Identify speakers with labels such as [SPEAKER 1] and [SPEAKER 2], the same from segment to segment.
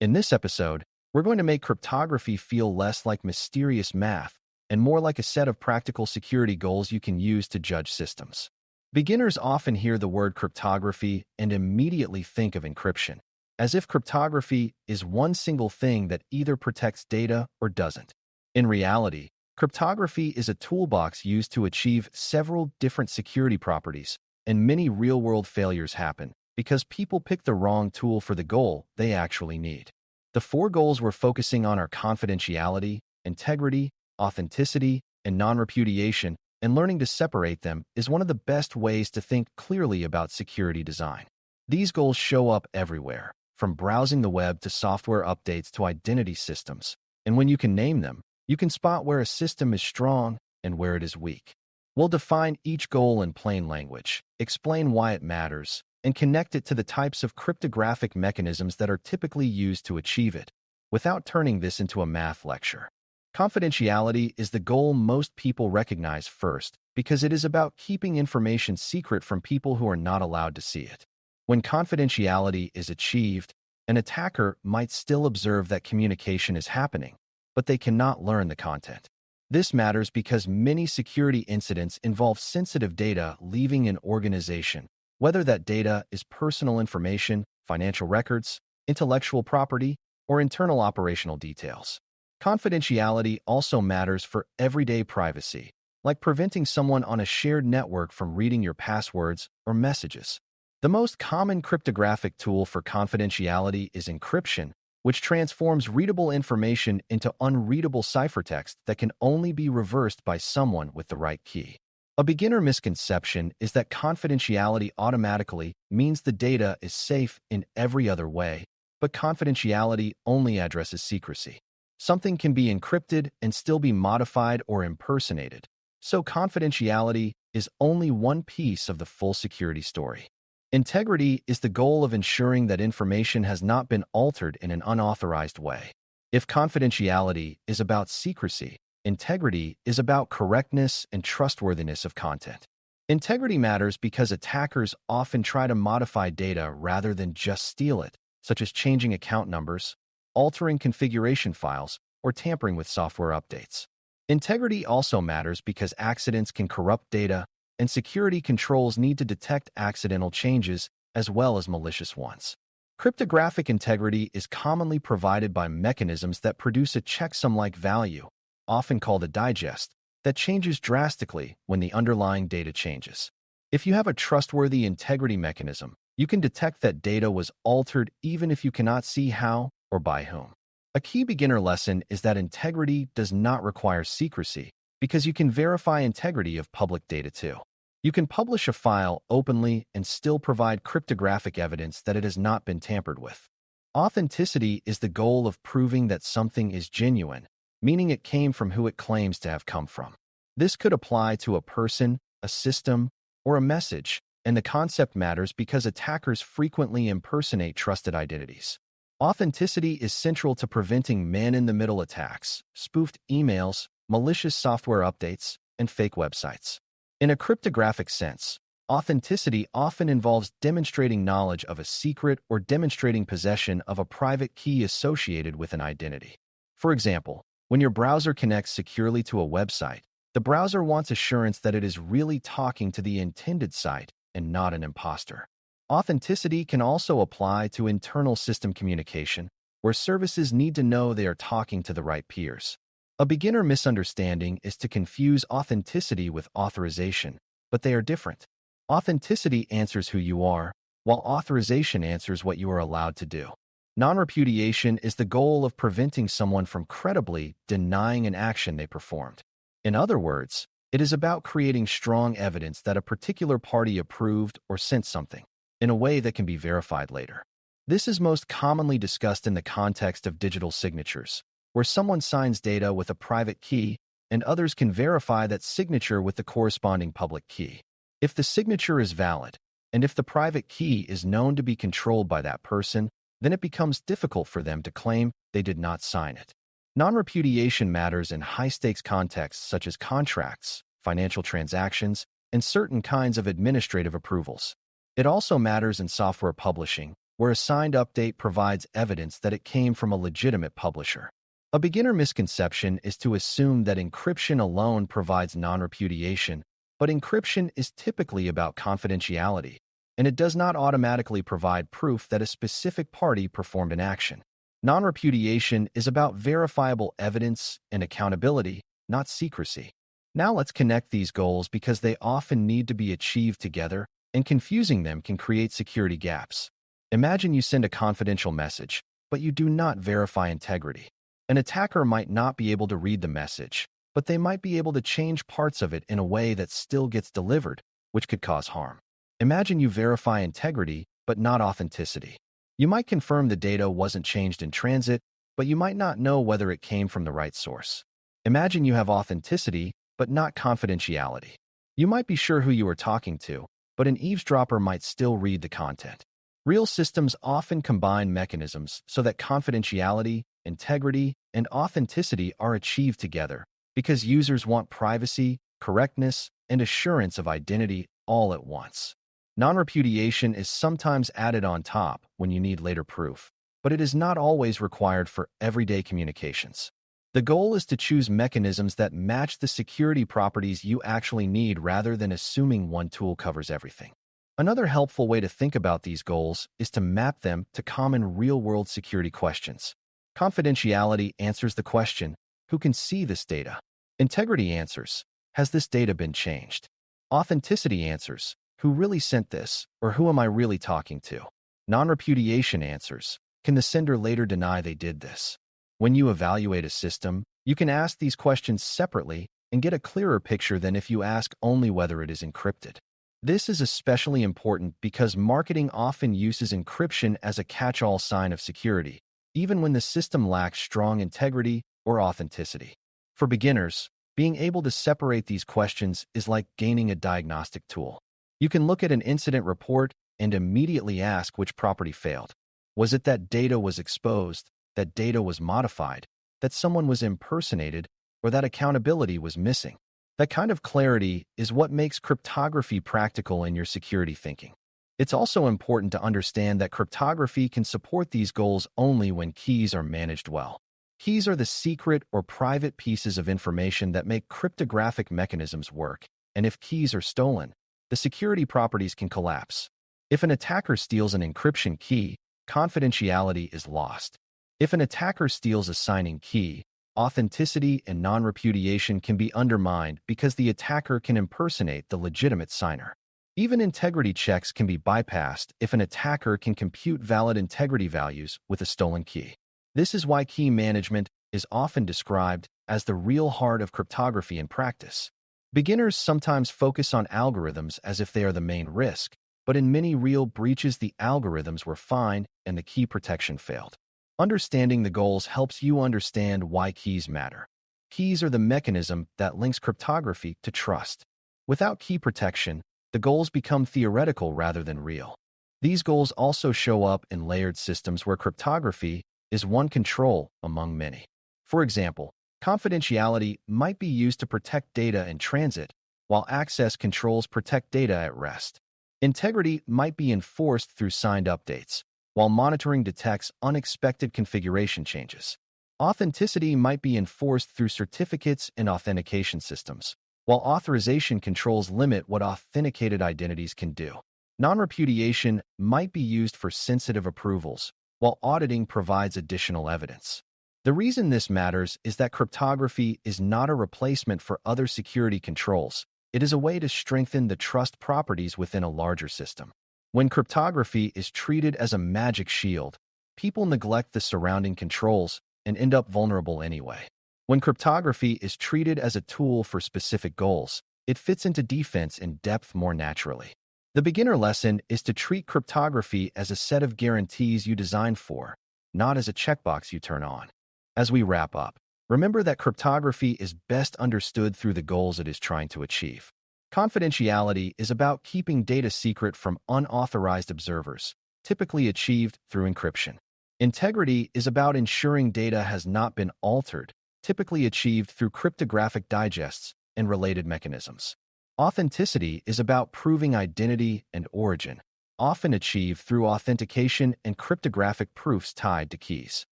[SPEAKER 1] In this episode, we're going to make cryptography feel less like mysterious math and more like a set of practical security goals you can use to judge systems. Beginners often hear the word cryptography and immediately think of encryption, as if cryptography is one single thing that either protects data or doesn't. In reality, cryptography is a toolbox used to achieve several different security properties, and many real-world failures happen because people pick the wrong tool for the goal they actually need. The four goals we're focusing on are confidentiality, integrity, authenticity, and non-repudiation, and learning to separate them is one of the best ways to think clearly about security design. These goals show up everywhere, from browsing the web to software updates to identity systems, and when you can name them, you can spot where a system is strong and where it is weak. We'll define each goal in plain language, explain why it matters, and connect it to the types of cryptographic mechanisms that are typically used to achieve it, without turning this into a math lecture. Confidentiality is the goal most people recognize first because it is about keeping information secret from people who are not allowed to see it. When confidentiality is achieved, an attacker might still observe that communication is happening, but they cannot learn the content. This matters because many security incidents involve sensitive data leaving an organization, whether that data is personal information, financial records, intellectual property, or internal operational details. Confidentiality also matters for everyday privacy, like preventing someone on a shared network from reading your passwords or messages. The most common cryptographic tool for confidentiality is encryption, which transforms readable information into unreadable ciphertext that can only be reversed by someone with the right key. A beginner misconception is that confidentiality automatically means the data is safe in every other way, but confidentiality only addresses secrecy. Something can be encrypted and still be modified or impersonated, so confidentiality is only one piece of the full security story. Integrity is the goal of ensuring that information has not been altered in an unauthorized way. If confidentiality is about secrecy, integrity is about correctness and trustworthiness of content. Integrity matters because attackers often try to modify data rather than just steal it, such as changing account numbers, altering configuration files, or tampering with software updates. Integrity also matters because accidents can corrupt data, and security controls need to detect accidental changes as well as malicious ones. Cryptographic integrity is commonly provided by mechanisms that produce a checksum-like value, often called a digest, that changes drastically when the underlying data changes. If you have a trustworthy integrity mechanism, you can detect that data was altered even if you cannot see how or by whom. A key beginner lesson is that integrity does not require secrecy because you can verify integrity of public data too. You can publish a file openly and still provide cryptographic evidence that it has not been tampered with. Authenticity is the goal of proving that something is genuine, meaning it came from who it claims to have come from. This could apply to a person, a system, or a message, and the concept matters because attackers frequently impersonate trusted identities. Authenticity is central to preventing man-in-the-middle attacks, spoofed emails, malicious software updates, and fake websites. In a cryptographic sense, authenticity often involves demonstrating knowledge of a secret or demonstrating possession of a private key associated with an identity. For example, when your browser connects securely to a website, the browser wants assurance that it is really talking to the intended site and not an imposter. Authenticity can also apply to internal system communication, where services need to know they are talking to the right peers. A beginner misunderstanding is to confuse authenticity with authorization, but they are different. Authenticity answers who you are, while authorization answers what you are allowed to do. Non-repudiation is the goal of preventing someone from credibly denying an action they performed. In other words, it is about creating strong evidence that a particular party approved or sent something, in a way that can be verified later. This is most commonly discussed in the context of digital signatures, where someone signs data with a private key and others can verify that signature with the corresponding public key. If the signature is valid, and if the private key is known to be controlled by that person, then it becomes difficult for them to claim they did not sign it. Non-repudiation matters in high-stakes contexts such as contracts, financial transactions, and certain kinds of administrative approvals. It also matters in software publishing, where a signed update provides evidence that it came from a legitimate publisher. A beginner misconception is to assume that encryption alone provides non-repudiation, but encryption is typically about confidentiality, and it does not automatically provide proof that a specific party performed an action. Non-repudiation is about verifiable evidence and accountability, not secrecy. Now let's connect these goals because they often need to be achieved together, and confusing them can create security gaps. Imagine you send a confidential message, but you do not verify integrity. An attacker might not be able to read the message, but they might be able to change parts of it in a way that still gets delivered, which could cause harm. Imagine you verify integrity, but not authenticity. You might confirm the data wasn't changed in transit, but you might not know whether it came from the right source. Imagine you have authenticity, but not confidentiality. You might be sure who you are talking to, but an eavesdropper might still read the content. Real systems often combine mechanisms so that confidentiality, integrity, and authenticity are achieved together because users want privacy, correctness, and assurance of identity all at once. Non-repudiation is sometimes added on top when you need later proof, but it is not always required for everyday communications. The goal is to choose mechanisms that match the security properties you actually need rather than assuming one tool covers everything. Another helpful way to think about these goals is to map them to common real-world security questions. Confidentiality answers the question, who can see this data? Integrity answers, has this data been changed? Authenticity answers, who really sent this, or who am I really talking to? Non-repudiation answers, can the sender later deny they did this? When you evaluate a system, you can ask these questions separately and get a clearer picture than if you ask only whether it is encrypted. This is especially important because marketing often uses encryption as a catch-all sign of security, even when the system lacks strong integrity or authenticity. For beginners, being able to separate these questions is like gaining a diagnostic tool. You can look at an incident report and immediately ask which property failed. Was it that data was exposed, that data was modified, that someone was impersonated, or that accountability was missing? That kind of clarity is what makes cryptography practical in your security thinking. It's also important to understand that cryptography can support these goals only when keys are managed well. Keys are the secret or private pieces of information that make cryptographic mechanisms work, and if keys are stolen, the security properties can collapse. If an attacker steals an encryption key, confidentiality is lost. If an attacker steals a signing key, authenticity and non-repudiation can be undermined because the attacker can impersonate the legitimate signer. Even integrity checks can be bypassed if an attacker can compute valid integrity values with a stolen key. This is why key management is often described as the real heart of cryptography in practice. Beginners sometimes focus on algorithms as if they are the main risk, but in many real breaches the algorithms were fine and the key protection failed. Understanding the goals helps you understand why keys matter. Keys are the mechanism that links cryptography to trust. Without key protection, the goals become theoretical rather than real. These goals also show up in layered systems where cryptography is one control among many. For example, confidentiality might be used to protect data in transit, while access controls protect data at rest. Integrity might be enforced through signed updates, while monitoring detects unexpected configuration changes. Authenticity might be enforced through certificates and authentication systems, while authorization controls limit what authenticated identities can do. Non-repudiation might be used for sensitive approvals, while auditing provides additional evidence. The reason this matters is that cryptography is not a replacement for other security controls. It is a way to strengthen the trust properties within a larger system. When cryptography is treated as a magic shield, people neglect the surrounding controls and end up vulnerable anyway. When cryptography is treated as a tool for specific goals, it fits into defense in depth more naturally. The beginner lesson is to treat cryptography as a set of guarantees you design for, not as a checkbox you turn on. As we wrap up, remember that cryptography is best understood through the goals it is trying to achieve. Confidentiality is about keeping data secret from unauthorized observers, typically achieved through encryption. Integrity is about ensuring data has not been altered, typically achieved through cryptographic digests and related mechanisms. Authenticity is about proving identity and origin, often achieved through authentication and cryptographic proofs tied to keys.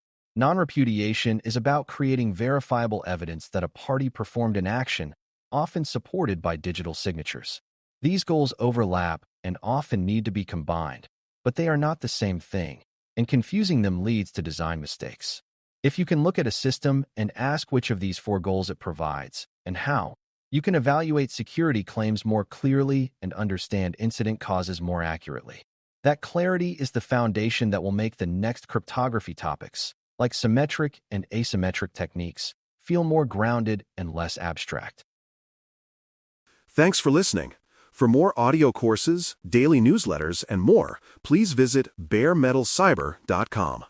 [SPEAKER 1] Non-repudiation is about creating verifiable evidence that a party performed an action, often supported by digital signatures. These goals overlap and often need to be combined, but they are not the same thing, and confusing them leads to design mistakes. If you can look at a system and ask which of these four goals it provides and how, you can evaluate security claims more clearly and understand incident causes more accurately. That clarity is the foundation that will make the next cryptography topics, like symmetric and asymmetric techniques, feel more grounded and less abstract.
[SPEAKER 2] Thanks for listening. For more audio courses, daily newsletters, and more, please visit baremetalcyber.com.